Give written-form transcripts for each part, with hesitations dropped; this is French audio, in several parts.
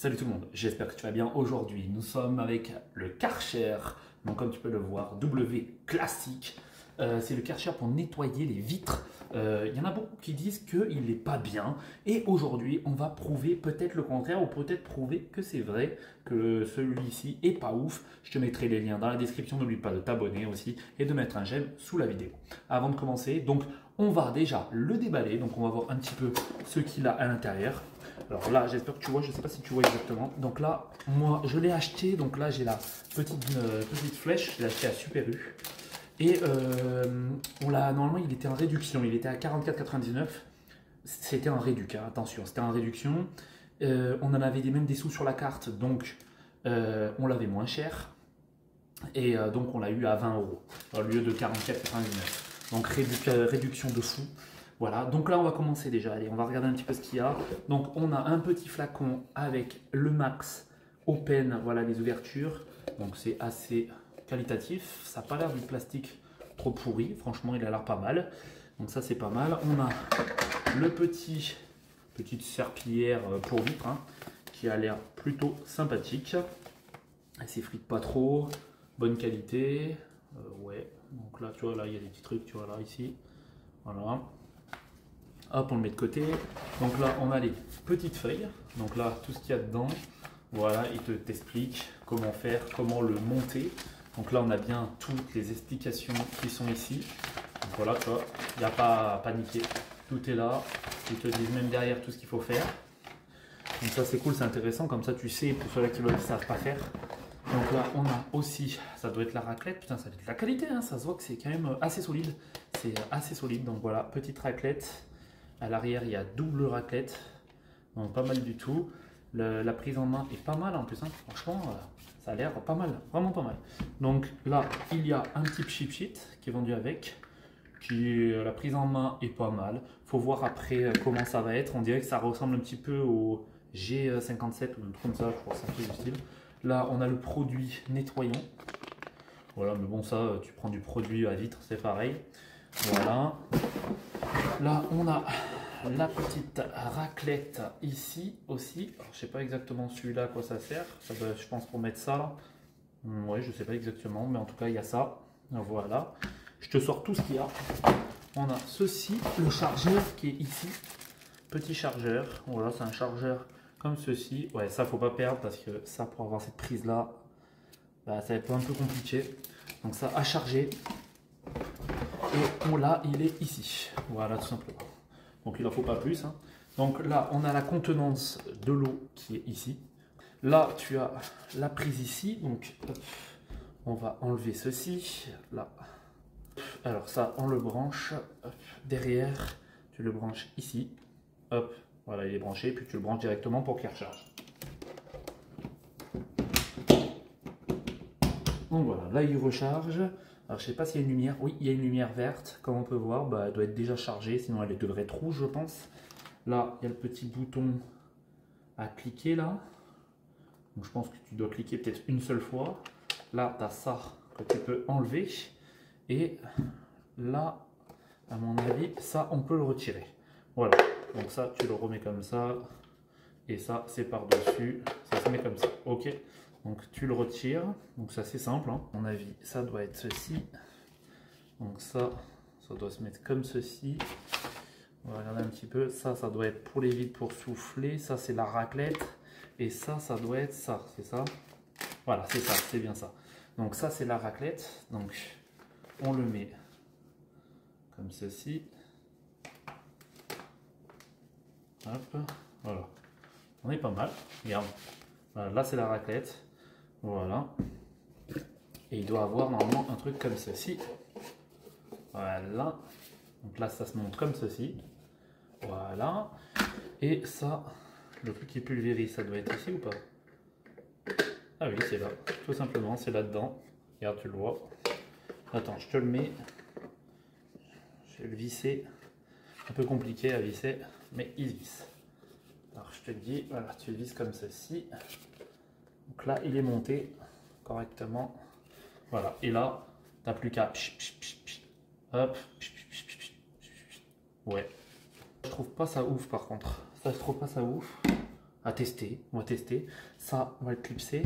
Salut tout le monde, j'espère que tu vas bien. Aujourd'hui, nous sommes avec le Karcher, donc comme tu peux le voir, W classique. C'est le Karcher pour nettoyer les vitres. Il y en a beaucoup qui disent qu'il n'est pas bien. Et aujourd'hui, on va prouver peut-être le contraire ou peut-être prouver que c'est vrai, que celui-ci est pas ouf. Je te mettrai les liens dans la description. N'oublie pas de t'abonner aussi et de mettre un j'aime sous la vidéo. Avant de commencer, donc on va déjà le déballer. Donc on va voir un petit peu ce qu'il a à l'intérieur. Alors là, j'espère que tu vois, je ne sais pas si tu vois exactement. Donc là, moi, je l'ai acheté. Donc là, j'ai la petite flèche. Je l'ai acheté à Super U. Et normalement, il était en réduction. Il était à 44,99. C'était en réduc, hein, attention, c'était en réduction. On en avait même des sous sur la carte. Donc, on l'avait moins cher. Et donc, on l'a eu à 20 euros au lieu de 44,99. Donc, réduction de fou. Voilà, donc là on va commencer déjà, allez, on va regarder un petit peu ce qu'il y a. Donc on a un petit flacon avec le Max Open, voilà les ouvertures. Donc c'est assez qualitatif, ça n'a pas l'air du plastique trop pourri, franchement il a l'air pas mal. Donc ça c'est pas mal. On a le petite serpillière pour vitre, hein, qui a l'air plutôt sympathique. Elle s'effrite pas trop, bonne qualité. Ouais, donc là tu vois, là il y a des petits trucs, tu vois là ici. Voilà. Hop, on le met de côté. Donc là, on a les petites feuilles. Donc là, tout ce qu'il y a dedans, voilà, il t'explique comment faire, comment le monter. Donc là, on a bien toutes les explications qui sont ici. Donc voilà, tu vois, il n'y a pas à paniquer. Tout est là. Ils te disent même derrière tout ce qu'il faut faire. Donc ça, c'est cool, c'est intéressant. Comme ça, tu sais, pour ceux-là qui ne savent pas faire. Donc là, on a aussi, ça doit être la raclette. Putain, ça doit être la qualité, hein. Ça se voit que c'est quand même assez solide. C'est assez solide. Donc voilà, petite raclette. À l'arrière, il y a double raclette, donc pas mal du tout. La prise en main est pas mal en plus, hein. Franchement, ça a l'air pas mal, vraiment pas mal. Donc là, il y a un petit chip sheet qui est vendu avec, la prise en main est pas mal. Faut voir après comment ça va être. On dirait que ça ressemble un petit peu au G57 ou un truc comme ça, je crois que c'est un truc du style. Là, on a le produit nettoyant. Voilà, mais bon, ça, tu prends du produit à vitre, c'est pareil. Voilà. Là, on a la petite raclette ici aussi. Alors, je sais pas exactement celui-là à quoi ça sert. Ça doit, je pense, pour mettre ça là. Ouais, je sais pas exactement, mais en tout cas, il y a ça. Voilà. Je te sors tout ce qu'il y a. On a ceci, le chargeur qui est ici. Petit chargeur. Voilà, c'est un chargeur comme ceci. Ouais, ça, faut pas perdre parce que ça, pour avoir cette prise-là, bah, ça va être un peu compliqué. Donc, ça à charger. Et là, il est ici. Voilà, tout simplement. Donc, il n'en faut pas plus, hein. Donc là, on a la contenance de l'eau qui est ici. Là, tu as la prise ici. Donc, hop, on va enlever ceci. Là. Alors ça, on le branche. Hop, derrière, tu le branches ici. Hop, voilà, il est branché. Puis tu le branches directement pour qu'il recharge. Donc voilà, là, il recharge. Alors, je ne sais pas s'il y a une lumière. Oui, il y a une lumière verte. Comme on peut voir, bah, elle doit être déjà chargée. Sinon, elle devrait être rouge, je pense. Là, il y a le petit bouton à cliquer, là. Donc, je pense que tu dois cliquer peut-être une seule fois. Là, tu as ça que tu peux enlever. Et là, à mon avis, ça, on peut le retirer. Voilà. Donc ça, tu le remets comme ça. Et ça, c'est par-dessus. Ça se met comme ça. OK. Donc tu le retires, donc c'est assez simple, hein. À mon avis, ça doit être ceci. Donc ça doit se mettre comme ceci. On va regarder un petit peu. Ça doit être pour les vides pour souffler. Ça, c'est la raclette. Et ça doit être ça, c'est ça? Voilà, c'est ça, c'est bien ça. Donc ça, c'est la raclette. Donc on le met comme ceci. Hop, voilà. On est pas mal. Regarde. Voilà, là, c'est la raclette. Voilà. Et il doit avoir normalement un truc comme ceci. Voilà. Donc là, ça se monte comme ceci. Voilà. Et ça, le truc qui pulvérise, ça doit être ici ou pas? Ah oui, c'est là. Tout simplement, c'est là-dedans. Regarde, tu le vois. Attends, je te le mets. Je vais le visser. Un peu compliqué à visser, mais il se visse. Alors, je te le dis, voilà, tu le visses comme ceci. Donc là, il est monté correctement. Voilà. Et là, tu n'as plus qu'à... Hop. Ouais. Je trouve pas ça ouf par contre. Ça, je trouve pas ça ouf. à tester. On va tester. Ça, on va le clipser.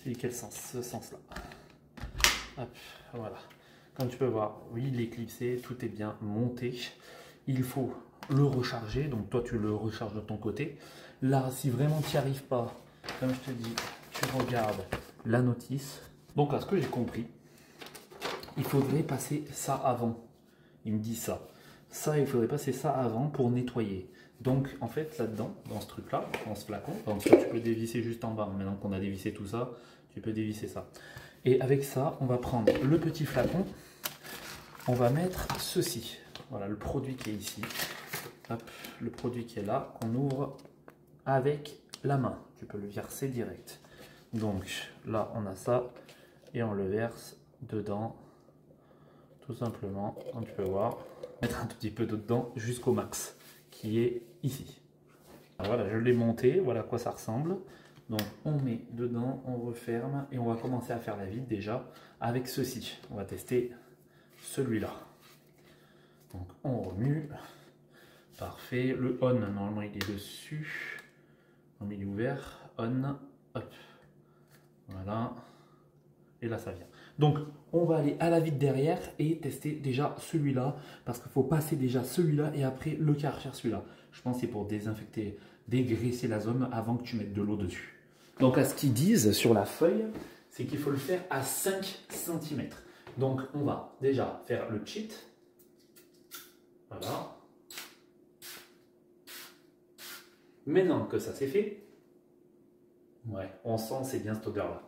C'est quel sens? Ce sens-là. Hop, voilà. Comme tu peux voir, oui, il est clipsé, tout est bien monté. Il faut le recharger, donc toi tu le recharges de ton côté. Là, si vraiment tu n'y arrives pas, comme je te dis, tu regardes la notice. Donc là, ce que j'ai compris, il faudrait passer ça avant. Il me dit ça. Ça, il faudrait passer ça avant pour nettoyer. Donc en fait, là-dedans, dans ce truc-là, dans ce flacon, donc ça, tu peux dévisser juste en bas. Maintenant qu'on a dévissé tout ça, tu peux dévisser ça. Et avec ça, on va prendre le petit flacon. On va mettre ceci. Voilà, le produit qui est ici. Hop, le produit qui est là, qu'on ouvre avec la main. Tu peux le verser direct. Donc là, on a ça et on le verse dedans, tout simplement, comme tu peux voir. Mettre un tout petit peu dedans jusqu'au max, qui est ici. Voilà, je l'ai monté, voilà à quoi ça ressemble. Donc on met dedans, on referme et on va commencer à faire la vide déjà avec ceci. On va tester celui-là. Donc on remue. Parfait. Le on, normalement il est dessus. On il est ouvert. On. Hop. Voilà. Et là ça vient. Donc on va aller à la vide derrière et tester déjà celui-là. Parce qu'il faut passer déjà celui-là et après le Karcher celui-là. Je pense que c'est pour désinfecter, dégraisser la zone avant que tu mettes de l'eau dessus. Donc à ce qu'ils disent sur la feuille, c'est qu'il faut le faire à 5 cm. Donc on va déjà faire le cheat. Voilà. Maintenant que ça c'est fait, ouais, on sent c'est bien cette odeur-là.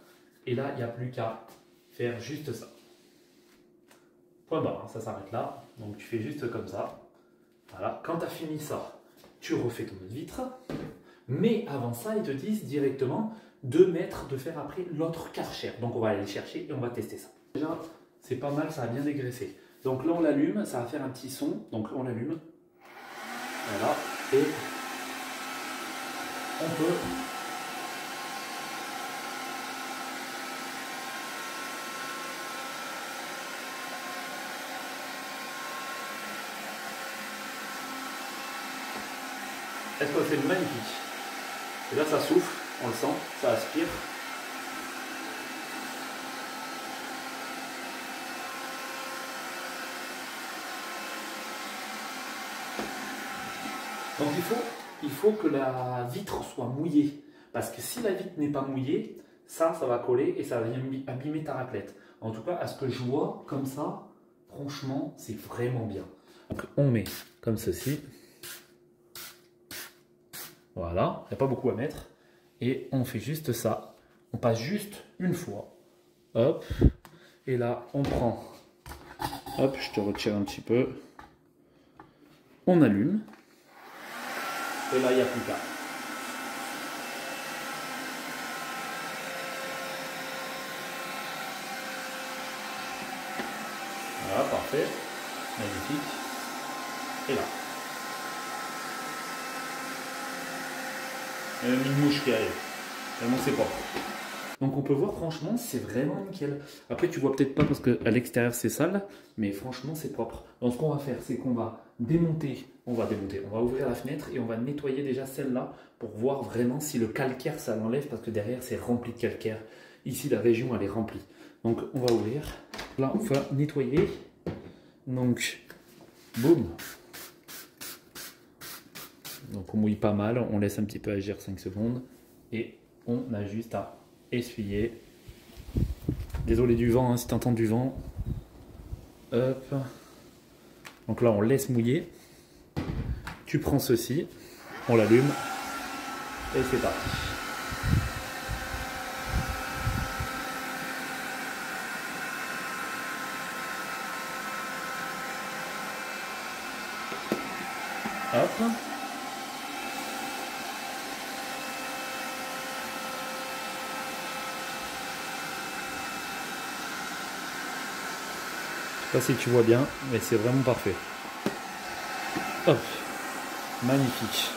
Et là, il n'y a plus qu'à faire juste ça. Point barre, hein, ça s'arrête là. Donc tu fais juste comme ça. Voilà. Quand tu as fini ça, tu refais ton autre vitre. Mais avant ça, ils te disent directement de faire après l'autre Karcher. Donc on va aller le chercher et on va tester ça. Déjà, c'est pas mal, ça a bien dégraissé. Donc là, on l'allume, ça va faire un petit son. Donc on l'allume. Voilà. Et on peut... Est-ce que c'est magnifique? Et là, ça souffle, on le sent, ça aspire. Donc il faut que la vitre soit mouillée. Parce que si la vitre n'est pas mouillée, ça va coller et ça va abîmer ta raclette. En tout cas, à ce que je vois, comme ça, franchement, c'est vraiment bien. Donc on met comme ceci. Voilà, il n'y a pas beaucoup à mettre. Et on fait juste ça. On passe juste une fois. Hop. Et là, on prend. Hop, je te retire un petit peu. On allume. Et là, il n'y a plus qu'à. Voilà, parfait. Magnifique. Et là. Il y a même une mouche qui arrive. Vraiment, c'est propre. Donc on peut voir, franchement, c'est vraiment nickel. Après, tu vois peut-être pas parce qu'à l'extérieur, c'est sale. Mais franchement, c'est propre. Donc ce qu'on va faire, c'est qu'on va démonter. On va ouvrir la fenêtre et on va nettoyer déjà celle-là pour voir vraiment si le calcaire, ça l'enlève. Parce que derrière, c'est rempli de calcaire. Ici, la région, elle est remplie. Donc on va ouvrir. Là, on va nettoyer. Donc, boum. Donc on mouille pas mal, on laisse un petit peu agir 5 secondes et on a juste à essuyer. Désolé du vent, hein, si tu entends du vent. Hop. Donc là on laisse mouiller. Tu prends ceci, on l'allume et c'est parti. Hop. Je sais pas si tu vois bien, mais c'est vraiment parfait. Hop, magnifique.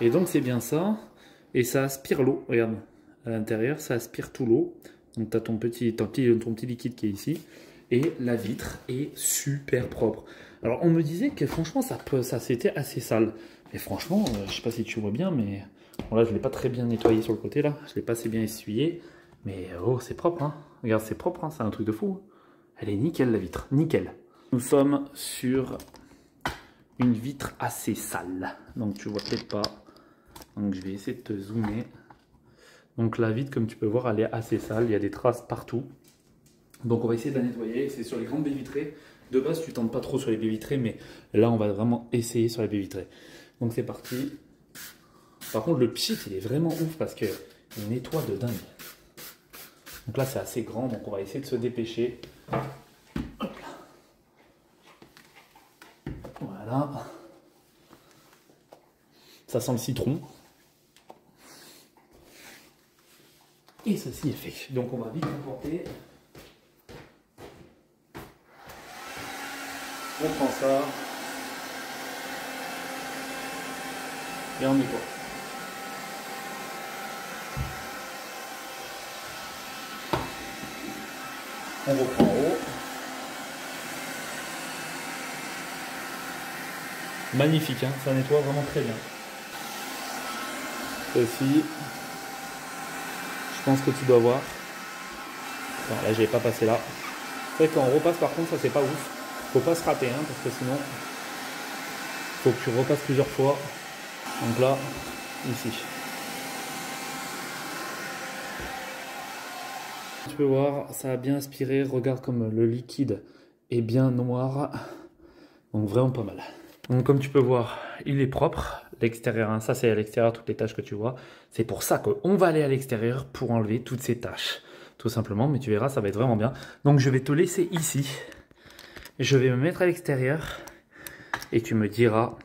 Et donc c'est bien ça. Et ça aspire l'eau, regarde. À l'intérieur, ça aspire tout l'eau. Donc tu as ton petit liquide qui est ici. Et la vitre est super propre. Alors on me disait que franchement ça c'était assez sale. Mais franchement, je sais pas si tu vois bien, mais Bon là je ne l'ai pas très bien nettoyé sur le côté là, je ne l'ai pas assez bien essuyé. Mais oh c'est propre hein. Regarde c'est propre hein, c'est un truc de fou. Elle est nickel la vitre, nickel. Nous sommes sur une vitre assez sale. Donc tu vois peut-être pas. Donc je vais essayer de te zoomer. Donc la vitre comme tu peux voir elle est assez sale, il y a des traces partout. Donc on va essayer de la nettoyer, c'est sur les grandes baies vitrées. De base tu tentes pas trop sur les baies vitrées, mais là on va vraiment essayer sur les baies vitrées. Donc c'est parti. Par contre le pchit il est vraiment ouf parce qu'il nettoie de dingue. Donc là c'est assez grand, donc on va essayer de se dépêcher. Hop là. Voilà. Ça sent le citron. Et ceci est fait. Donc on va vite emporter. On prend ça. Et on nettoie. On reprend en haut. Magnifique, hein, ça nettoie vraiment très bien. Ceci, je pense que tu dois voir. Bon, là, je vais pas passer là. C'est vrai qu'on repasse, par contre, ça c'est pas ouf. Faut pas se rater, hein, parce que sinon, faut que tu repasses plusieurs fois. Donc là, ici. Tu peux voir, ça a bien aspiré. Regarde comme le liquide est bien noir. Donc vraiment pas mal. Donc comme tu peux voir, il est propre. L'extérieur, hein, ça c'est à l'extérieur, toutes les taches que tu vois. C'est pour ça qu'on va aller à l'extérieur pour enlever toutes ces taches. Tout simplement, mais tu verras, ça va être vraiment bien. Donc je vais te laisser ici. Je vais me mettre à l'extérieur. Et tu me diras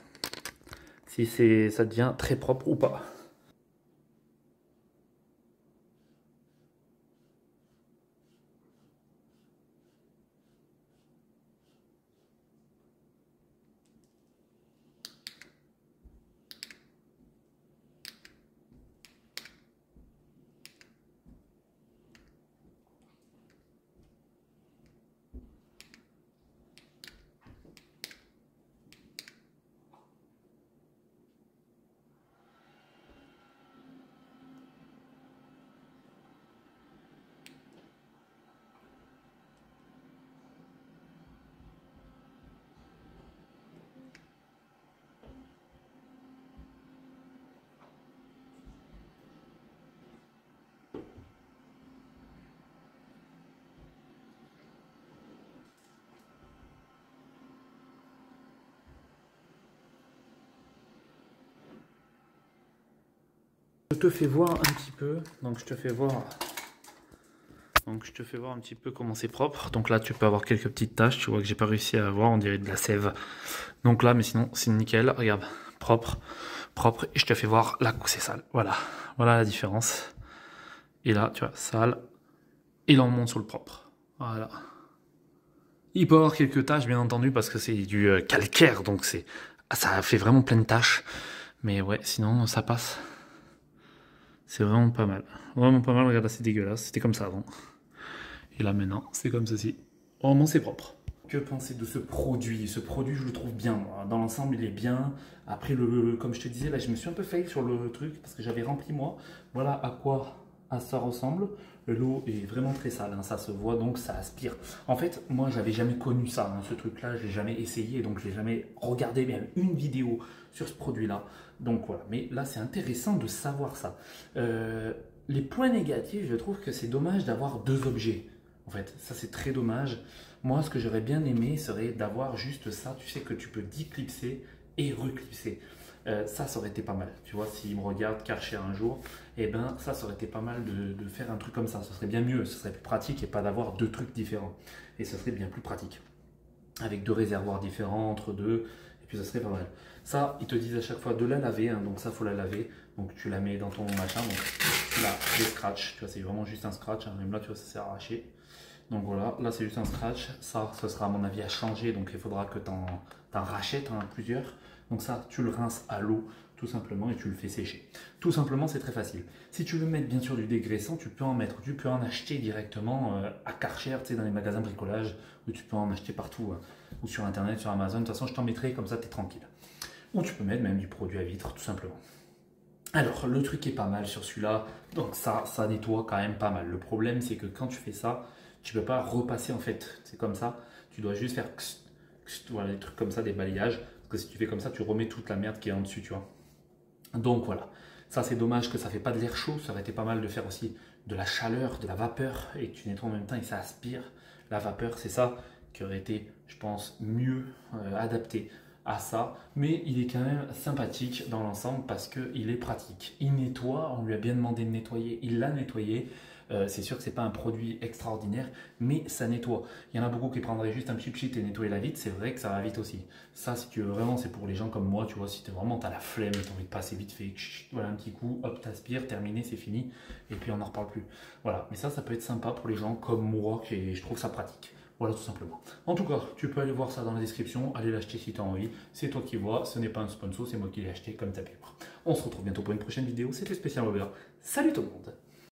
si ça devient très propre ou pas. Je te fais voir un petit peu. Donc je te fais voir un petit peu comment c'est propre. Donc là tu peux avoir quelques petites taches. Tu vois que j'ai pas réussi à avoir, on dirait de la sève. Donc là mais sinon c'est nickel. Regarde, propre, propre. Et je te fais voir là où c'est sale. Voilà, voilà la différence. Et là tu vois sale. Et là on monte sur le propre. Voilà. Il peut y avoir quelques taches bien entendu parce que c'est du calcaire. Donc ça fait vraiment plein de taches. Mais ouais sinon ça passe. C'est vraiment pas mal. Vraiment pas mal, regarde, c'est dégueulasse. C'était comme ça avant. Et là maintenant, c'est comme ceci. Vraiment, c'est propre. Que penser de ce produit? Ce produit, je le trouve bien, moi. Dans l'ensemble, il est bien. Après, comme je te disais, là, je me suis un peu failli sur le truc parce que j'avais rempli moi. Voilà à quoi ça ressemble. L'eau est vraiment très sale, hein, ça se voit, donc ça aspire. En fait, moi, j'avais jamais connu ça, hein, ce truc-là. Je l'ai jamais essayé, donc je n'ai jamais regardé même une vidéo sur ce produit-là. Donc voilà, mais là, c'est intéressant de savoir ça. Les points négatifs, je trouve que c'est dommage d'avoir deux objets. En fait, ça c'est très dommage. Moi, ce que j'aurais bien aimé serait d'avoir juste ça. Tu sais que tu peux déclipser et reclipser. Ça aurait été pas mal. Tu vois, s'il me regarde Karcher un jour, eh ben ça aurait été pas mal de faire un truc comme ça. Ce serait bien mieux, ce serait plus pratique et pas d'avoir deux trucs différents. Et ce serait bien plus pratique. Avec deux réservoirs différents entre deux, et puis ça serait pas mal. Ça, ils te disent à chaque fois de la laver, hein, donc ça faut la laver. Donc tu la mets dans ton machin, donc là, les scratch, tu vois, c'est vraiment juste un scratch, hein, même là, tu vois, ça s'est arraché. Donc voilà, là c'est juste un scratch, ça, ce sera à mon avis à changer, donc il faudra que tu en rachètes plusieurs. Donc ça, tu le rinces à l'eau, tout simplement, et tu le fais sécher. Tout simplement, c'est très facile. Si tu veux mettre bien sûr du dégraissant, tu peux en mettre, tu peux en acheter directement à Karcher, tu sais, dans les magasins bricolage, ou tu peux en acheter partout, ou sur internet, sur Amazon. De toute façon, je t'en mettrai, comme ça, tu es tranquille. Ou tu peux mettre même du produit à vitre, tout simplement. Alors, le truc est pas mal sur celui-là, donc ça nettoie quand même pas mal. Le problème, c'est que quand tu fais ça, tu peux pas repasser en fait. C'est comme ça, tu dois juste faire voilà, des trucs comme ça, des balayages. Parce que si tu fais comme ça, tu remets toute la merde qui est en dessus, tu vois. Donc voilà, ça c'est dommage que ça fait pas de l'air chaud. Ça aurait été pas mal de faire aussi de la chaleur, de la vapeur, et que tu nettoies en même temps et ça aspire. La vapeur, c'est ça qui aurait été, je pense, mieux adapté à ça, mais il est quand même sympathique dans l'ensemble parce qu'il est pratique. Il nettoie, on lui a bien demandé de nettoyer, il l'a nettoyé. C'est sûr que c'est pas un produit extraordinaire, mais ça nettoie. Il y en a beaucoup qui prendraient juste un petit pchit et nettoyer la vitre, c'est vrai que ça va vite aussi. Ça, si tu veux vraiment, c'est pour les gens comme moi, tu vois, si tu vraiment t'as la flemme, tu as envie de passer vite fait, voilà un petit coup, hop, t'aspires, terminé, c'est fini, et puis on n'en reparle plus. Voilà, mais ça peut être sympa pour les gens comme moi, et je trouve ça pratique. Voilà, tout simplement. En tout cas, tu peux aller voir ça dans la description, aller l'acheter si tu as envie. C'est toi qui vois, ce n'est pas un sponsor, c'est moi qui l'ai acheté comme tu as pu voir. On se retrouve bientôt pour une prochaine vidéo. C'était Spécial Robert. Salut tout le monde!